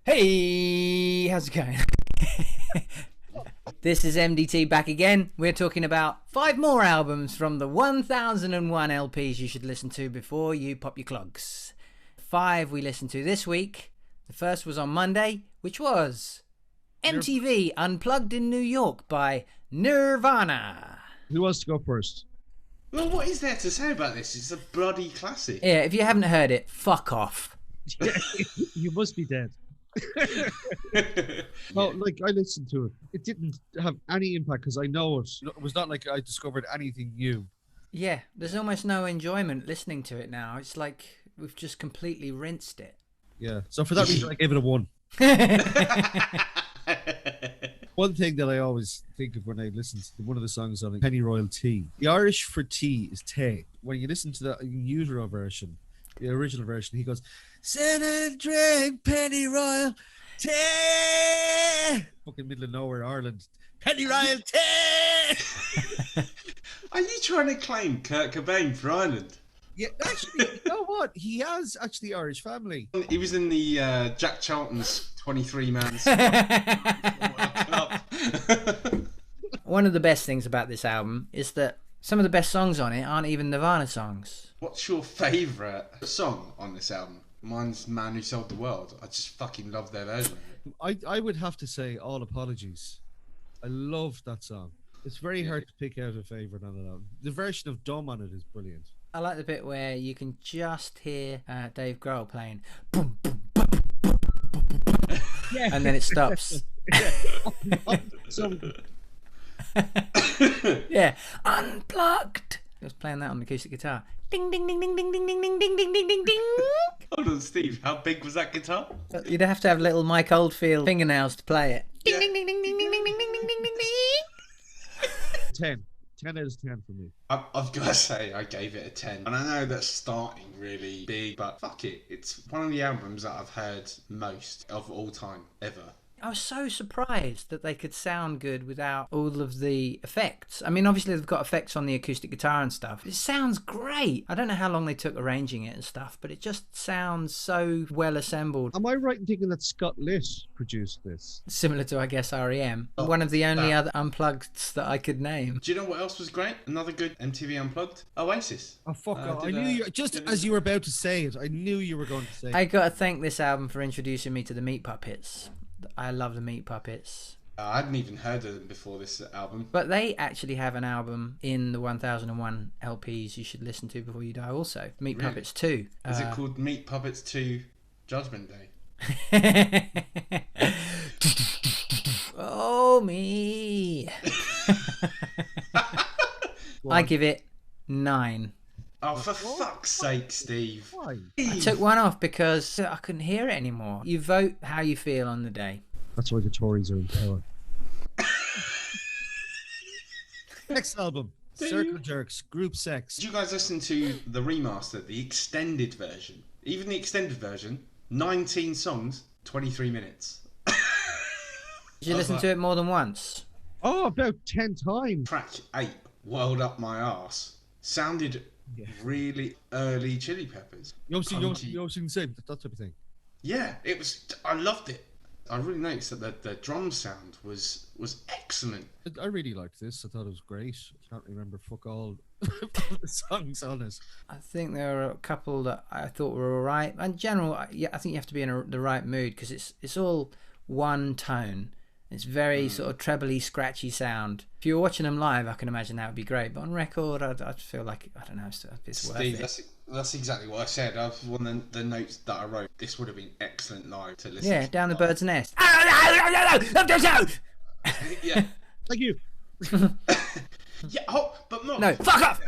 Hey, how's it going? This is MDT back again. We're talking about 5 more albums from the 1001 LPs you should listen to before you pop your clogs. 5 we listened to this week. The first was on Monday, which was MTV Unplugged in New York by Nirvana. Who wants to go first? Well, what is there to say about this? It's a bloody classic. Yeah, if you haven't heard it, fuck off. You must be dead. Well, like, I listened to it. It didn't have any impact because I know it. It was not like I discovered anything new. Yeah, there's almost no enjoyment listening to it now. It's like we've just completely rinsed it. Yeah. So for that reason, I gave it a 1. One thing that I always think of when I listen to one of the songs on Penny Royal Tea, the Irish for tea is tay. When you listen to the usual version, the original version, he goes, "Sit and drink Penny Royal tea." Fucking middle of nowhere, Ireland. Penny Royal tea. Are you trying to claim Kurt Cobain for Ireland? Yeah, actually, you know what? He has actually Irish family. He was in the Jack Charlton's 23-man club. One of the best things about this album is that some of the best songs on it aren't even Nirvana songs. What's your favourite song on this album? Mine's Man Who Sold the World. I just fucking love their version of it. I would have to say All Apologies. I love that song. It's very hard to pick out a favourite on it. The version of Dumb on it is brilliant. I like the bit where you can just hear Dave Grohl playing, Yeah. and then it stops. So, Yeah, Unplugged. He was playing that on the acoustic guitar. Ding ding ding ding ding ding ding ding ding ding ding ding ding. Hold on, Steve. How big was that guitar? You'd have to have little Mike Oldfield fingernails to play it. Yeah. Ding ding ding ding ding ding ding ding ding ding ding ding. 10. 10 out of 10 for me. I've got to say, I gave it a 10. And I know that's starting really big, but fuck it. It's one of the albums that I've heard most of all time, ever. I was so surprised that they could sound good without all of the effects. I mean, obviously they've got effects on the acoustic guitar and stuff. It sounds great. I don't know how long they took arranging it and stuff, but it just sounds so well assembled. Am I right in thinking that Scott Litt produced this? Similar to, I guess, REM. Oh, One of the only other Unpluggeds that I could name. Do you know what else was great? Another good MTV Unplugged? Oasis. Oh, fuck off. I did, knew you, just as you were about to say it, I knew you were going to say it. I got to thank this album for introducing me to the Meat Puppets. I love the Meat Puppets. I hadn't even heard of them before this album. But they actually have an album in the 1001 LPs you should listen to before you die also. Meat Really? Puppets 2. Is it called Meat Puppets 2 Judgment Day? Oh, me. I give it 9. Oh, for fuck's sake, Steve. Why? I took one off because I couldn't hear it anymore. You vote how you feel on the day. That's why the Tories are in power. Next album, Circle Jerks, Group Sex. Did you guys listen to the remaster, the extended version? Even the extended version, 19 songs, 23 minutes. Did you listen to it more than once? Oh, about 10 times. Track 8, World Up My Arse, sounded really early Chili Peppers. You obviously say that type of thing. Yeah, it was. I loved it. I really noticed that the drum sound was excellent. I really liked this. I thought it was great. I can't remember fuck all of the songs on it. I think there are a couple that I thought were all right. In general, yeah, I think you have to be in the right mood because it's all one tone. It's very sort of trebly, scratchy sound. If you were watching them live, I can imagine that would be great. But on record, I'd feel like, I don't know, it's worth Steve, it. that's exactly what I said. One of the notes that I wrote. This would have been excellent live to listen. Yeah, to down the live. bird's nest. Yeah. Thank you. Yeah. Oh, but not. No, fuck off!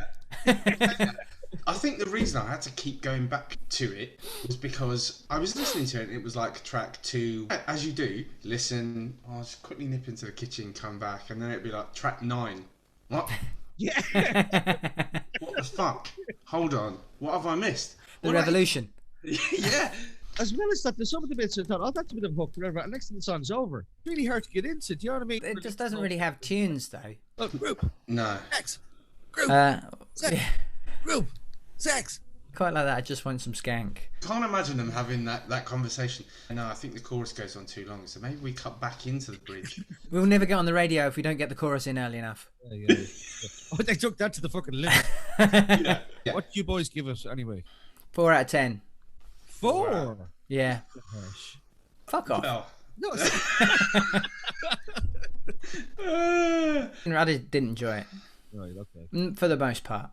I think the reason I had to keep going back to it was because I was listening to it and it was like track 2. As you do, listen, I'll just quickly nip into the kitchen, come back, and then it'd be like track 9. What? Yeah. What the fuck? Hold on. What have I missed? The revolution. Yeah. As well as that, there's some of the bits I thought, oh, that's a bit of a hook, whatever. And next thing the song's over. Really hard to get into. Do you know what I mean? It just doesn't really have tunes, though. Oh, group, No. sex, group, Yeah. group, sex, Quite like that. I just want some skank. Can't imagine them having that conversation. No, I think the chorus goes on too long, so maybe we cut back into the bridge. We'll never get on the radio if we don't get the chorus in early enough. Yeah. Oh, they took that to the fucking limit. Yeah. What do you boys give us anyway? 4 out of 10. 4. Yeah. Gosh. Fuck off. Well, No, I didn't enjoy it. right, okay. For the most part.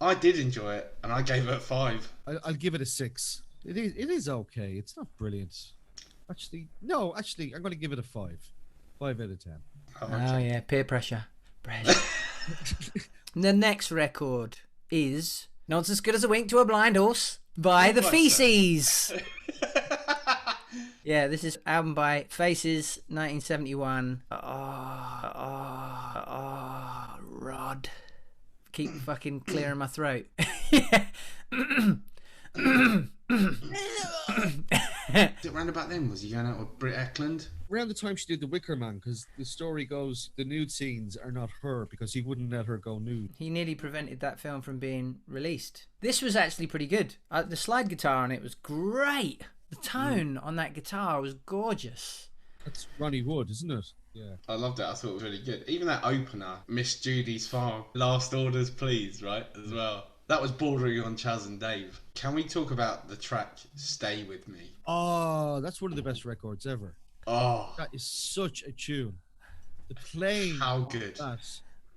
I did enjoy it, and I gave it a 5. I'll give it a 6. It is okay. It's not brilliant. Actually, I'm going to give it a 5. 5 out of 10. Oh yeah, peer pressure. The next record is Not As Good As a Wink to a Blind Horse by The Feces. Yeah, this is album by Faces, 1971. Rod. Keep fucking clearing my throat. Yeah. Is it round about then? Was he going out with Britt Eklund? Around the time she did The Wicker Man, because the story goes the nude scenes are not her because he wouldn't let her go nude. He nearly prevented that film from being released. This was actually pretty good. The slide guitar on it was great. The tone on that guitar was gorgeous. That's Ronnie Wood, isn't it? Yeah. I loved it. I thought it was really good. Even that opener, Miss Judy's Farm, Last Orders Please, right, as well. That was bordering on Chaz and Dave. Can we talk about the track Stay With Me? Oh, that's one of the best records ever. Oh, That is such a tune. The playing. how of good. That,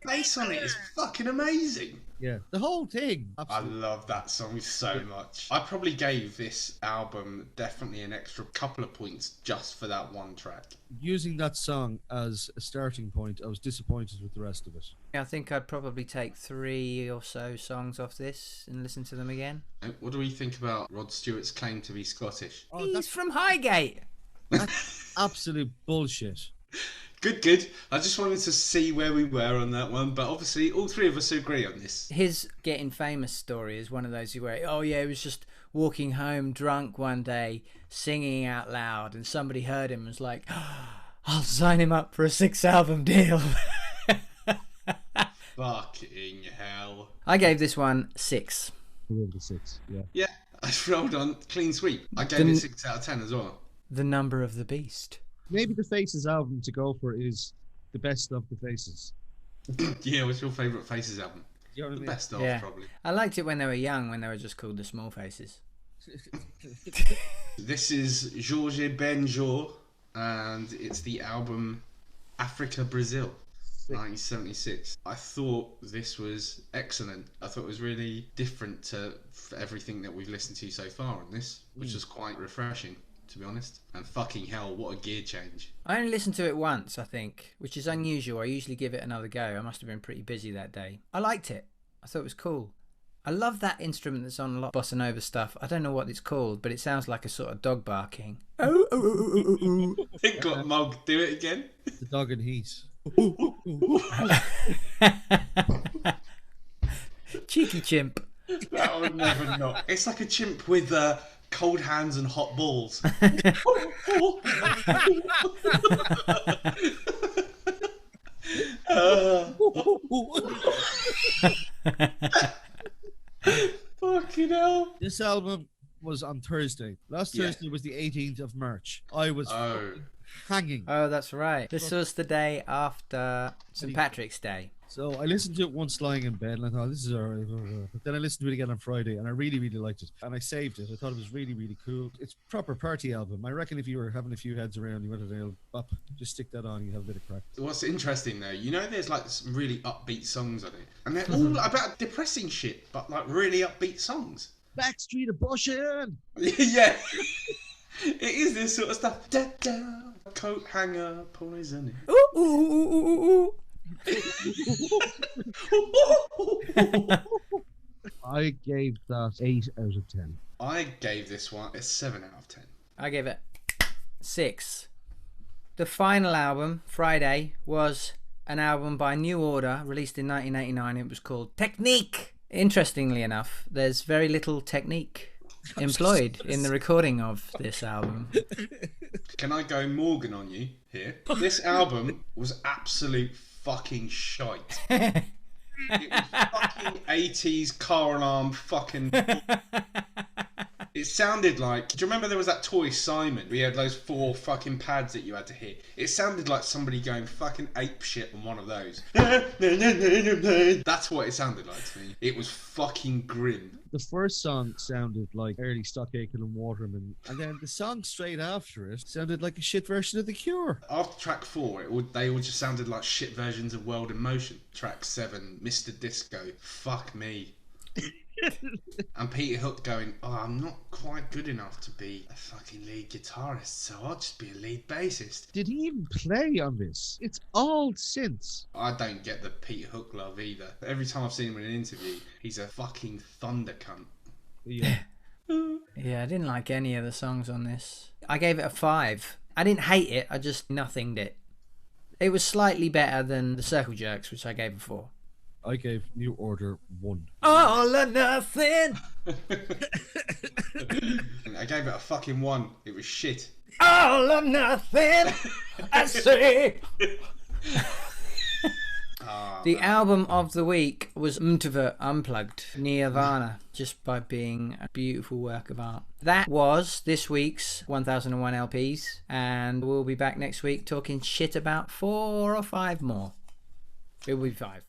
Bass on it is fucking amazing. yeah, the whole thing. I Absolutely. love that song so much. I probably gave this album definitely an extra couple of points just for that one track. Using that song as a starting point, I was disappointed with the rest of it. I think I'd probably take 3 or so songs off this and listen to them again. What do we think about Rod Stewart's claim to be Scottish? Oh, He's that's from Highgate. absolute bullshit. Good. I just wanted to see where we were on that one, but obviously all three of us agree on this. His getting famous story is one of those where, oh yeah, he was just walking home drunk one day, singing out loud, and somebody heard him and was like, I'll sign him up for a 6-album deal. Fucking hell. I gave this one 6. I gave it a 6, yeah. Yeah, I rolled on clean sweep. I gave it 6 out of 10 as well. The Number of the Beast. Maybe the Faces album to go for is the best of the Faces. Yeah, what's your favourite Faces album? You know what I The mean? best of, Yeah. probably. I liked it when they were young, when they were just called the Small Faces. This is Jorge Benjor, and it's the album Africa Brazil, 1976. I thought this was excellent. I thought it was really different to everything that we've listened to so far on this, which was quite refreshing, to be honest. And fucking hell, what a gear change. I only listened to it once, I think, which is unusual. I usually give it another go. I must have been pretty busy that day. I liked it. I thought it was cool. I love that instrument that's on a lot of bossa nova stuff. I don't know what it's called, but it sounds like a sort of dog barking. Oh, oh, oh, oh, oh, oh. It got Mug, do it again. The Dog and Heat. Cheeky chimp. That would never not. It's like a chimp with cold hands and hot balls. Fucking hell. This album was on Thursday. Last Yeah. Thursday was the 18th of March. I was Oh. hanging. Oh, that's right. This was the day after St. Patrick's Day. So I listened to it once lying in bed and I thought, this is alright. But then I listened to it again on Friday and I really, really liked it. And I saved it. I thought it was really, really cool. It's a proper party album. I reckon if you were having a few heads around, you wanted to up, just stick that on, you have a bit of crack. What's interesting though, you know, there's like some really upbeat songs on it, and they're all about depressing shit, but like really upbeat songs. Backstreet Abortion! Yeah, it is this sort of stuff. Da, da, coat hanger, poison. Ooh, ooh, ooh, ooh, ooh. I gave that 8 out of 10. I gave this one a 7 out of 10. I gave it 6. The final album, Friday, was an album by New Order, released in 1989. It was called Technique. Interestingly enough, there's very little technique employed in the recording of this album. Can I go Morgan on you here? This album was absolute fucking shite. It was fucking 80s car alarm fucking. It sounded like. Do you remember there was that toy Simon? We had those 4 fucking pads that you had to hit. It sounded like somebody going fucking ape shit on one of those. That's what it sounded like to me. It was fucking grim. The first song sounded like early Stock Aitken and Waterman, and then the song straight after it sounded like a shit version of The Cure. After track 4, they all just sounded like shit versions of World in Motion. Track 7, Mr. Disco. Fuck me. And Peter Hook going, oh, I'm not quite good enough to be a fucking lead guitarist, so I'll just be a lead bassist. Did he even play on this? It's all synths. I don't get the Peter Hook love either. Every time I've seen him in an interview, he's a fucking thunder cunt. Yeah. Yeah, I didn't like any of the songs on this. I gave it a 5. I didn't hate it, I just nothinged it. It was slightly better than the Circle Jerks, which I gave a 4. I gave New Order 1. All or nothing. I gave it a fucking 1. It was shit. All or nothing. I say. The album of the week was MDT Unplugged, Nirvana, just by being a beautiful work of art. That was this week's 1001 LPs, and we'll be back next week talking shit about 4 or 5 more. It will be 5.